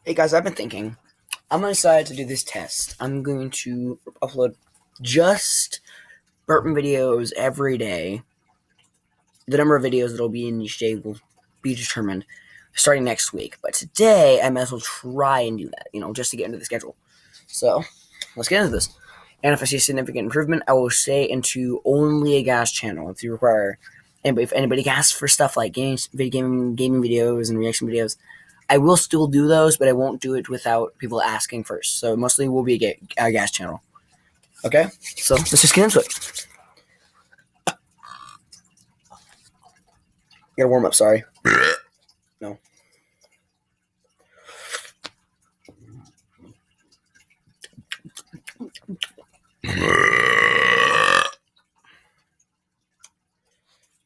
Hey guys, I've been thinking. I'm excited to do this test. I'm going to upload just burping videos every day. The number of videos that'll be in each day will be determined starting next week. But today, I might as well try and do that, just to get into the schedule. So, let's get into this. And if I see a significant improvement, I will stay into only a gas channel if anybody asks for stuff like gaming videos and reaction videos. I will still do those, but I won't do it without people asking first. So mostly will be a gas channel. Okay? So let's just get into it. Gotta warm up, sorry. No.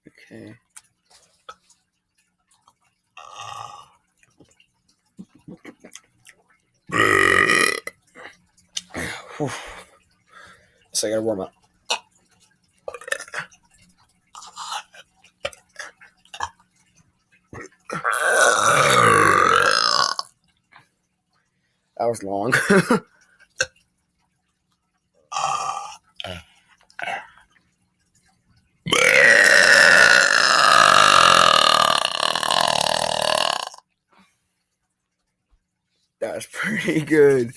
Okay. So I gotta warm up. That was long. That was pretty good.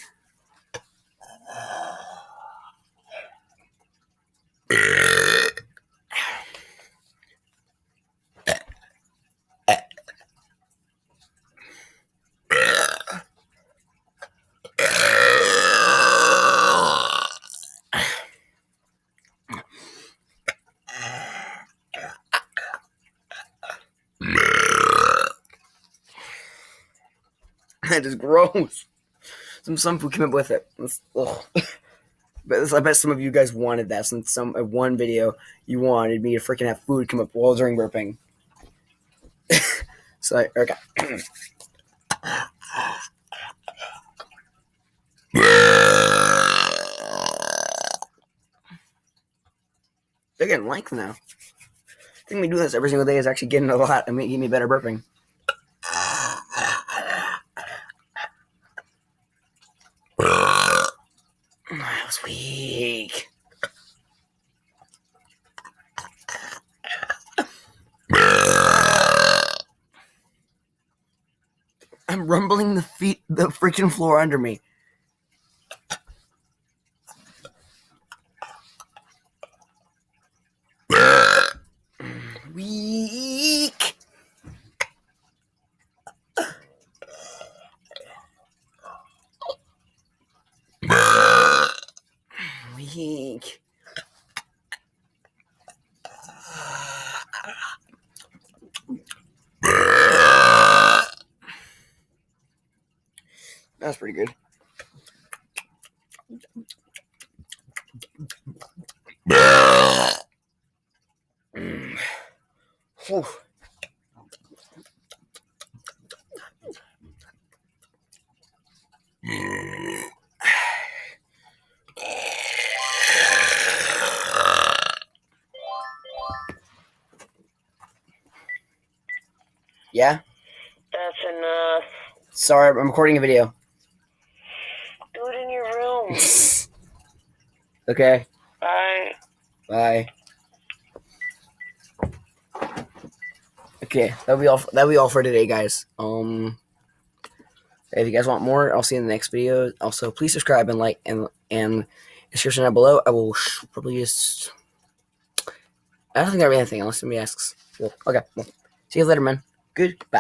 That is gross. Some food came up with it. But I bet some of you guys wanted that. Since one video you wanted me to freaking have food come up while during burping. So okay. They're getting length now. I think me doing this every single day is actually getting a lot. It may give me better burping. That was weak. I'm rumbling the freaking floor under me. Weak. Weak. That's pretty good. Whew. Yeah? That's enough. Sorry, I'm recording a video. Do it in your room. Okay. Bye. Bye. Okay, that'll be all for today, guys. If you guys want more, I'll see you in the next video. Also, please subscribe and like and description down below. I will probably just. I don't think I have anything unless somebody asks. Well, okay. Well, see you later, man. Goodbye.